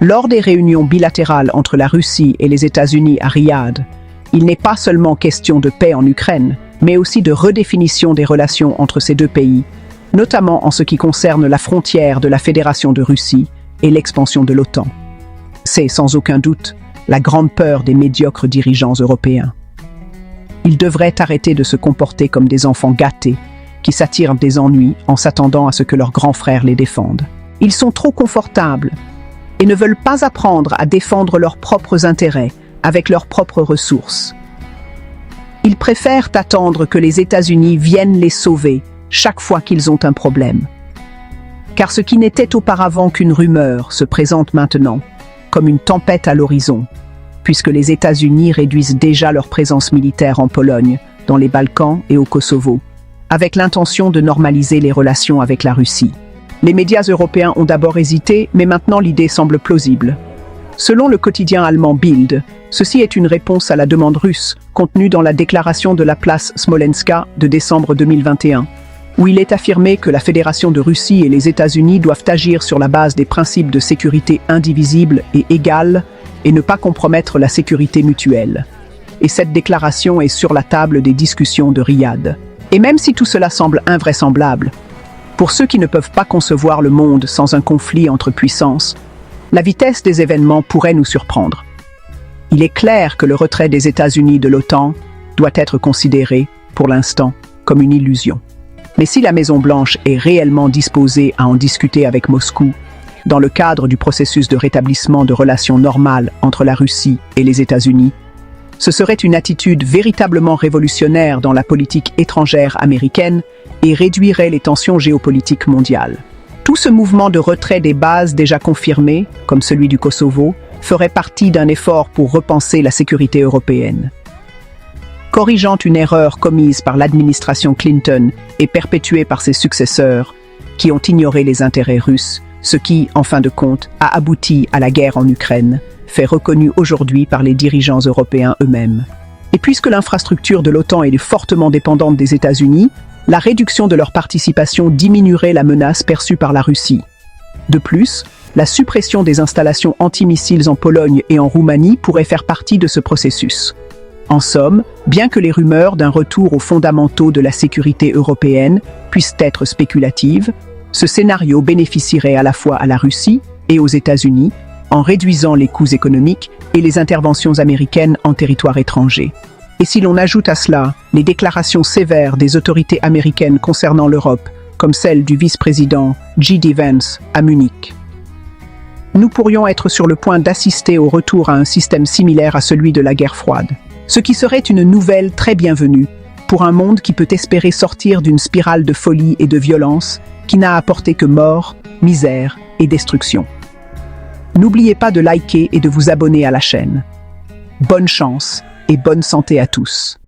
Lors des réunions bilatérales entre la Russie et les États-Unis à Riyad, il n'est pas seulement question de paix en Ukraine, mais aussi de redéfinition des relations entre ces deux pays, notamment en ce qui concerne la frontière de la Fédération de Russie et l'expansion de l'OTAN. C'est sans aucun doute la grande peur des médiocres dirigeants européens. Ils devraient arrêter de se comporter comme des enfants gâtés qui s'attirent des ennuis en s'attendant à ce que leurs grands frères les défendent. Ils sont trop confortables et ne veulent pas apprendre à défendre leurs propres intérêts avec leurs propres ressources. Ils préfèrent attendre que les États-Unis viennent les sauver chaque fois qu'ils ont un problème. Car ce qui n'était auparavant qu'une rumeur se présente maintenant comme une tempête à l'horizon, puisque les États-Unis réduisent déjà leur présence militaire en Pologne, dans les Balkans et au Kosovo, avec l'intention de normaliser les relations avec la Russie. Les médias européens ont d'abord hésité, mais maintenant l'idée semble plausible. Selon le quotidien allemand Bild, ceci est une réponse à la demande russe, contenue dans la déclaration de la place Smolenska de décembre 2021, où il est affirmé que la Fédération de Russie et les États-Unis doivent agir sur la base des principes de sécurité indivisible et égale et ne pas compromettre la sécurité mutuelle. Et cette déclaration est sur la table des discussions de Riyad. Et même si tout cela semble invraisemblable, pour ceux qui ne peuvent pas concevoir le monde sans un conflit entre puissances, la vitesse des événements pourrait nous surprendre. Il est clair que le retrait des États-Unis de l'OTAN doit être considéré, pour l'instant, comme une illusion. Mais si la Maison-Blanche est réellement disposée à en discuter avec Moscou, dans le cadre du processus de rétablissement de relations normales entre la Russie et les États-Unis, ce serait une attitude véritablement révolutionnaire dans la politique étrangère américaine et réduirait les tensions géopolitiques mondiales. Tout ce mouvement de retrait des bases déjà confirmées, comme celui du Kosovo, ferait partie d'un effort pour repenser la sécurité européenne. Corrigeant une erreur commise par l'administration Clinton et perpétuée par ses successeurs, qui ont ignoré les intérêts russes, ce qui, en fin de compte, a abouti à la guerre en Ukraine, fait reconnu aujourd'hui par les dirigeants européens eux-mêmes. Et puisque l'infrastructure de l'OTAN est fortement dépendante des États-Unis, la réduction de leur participation diminuerait la menace perçue par la Russie. De plus, la suppression des installations antimissiles en Pologne et en Roumanie pourrait faire partie de ce processus. En somme, bien que les rumeurs d'un retour aux fondamentaux de la sécurité européenne puissent être spéculatives, ce scénario bénéficierait à la fois à la Russie et aux États-Unis en réduisant les coûts économiques et les interventions américaines en territoire étranger. Et si l'on ajoute à cela les déclarations sévères des autorités américaines concernant l'Europe, comme celle du vice-président J.D. Vance à Munich, nous pourrions être sur le point d'assister au retour à un système similaire à celui de la guerre froide. Ce qui serait une nouvelle très bienvenue pour un monde qui peut espérer sortir d'une spirale de folie et de violence qui n'a apporté que mort, misère et destruction. N'oubliez pas de liker et de vous abonner à la chaîne. Bonne chance et bonne santé à tous.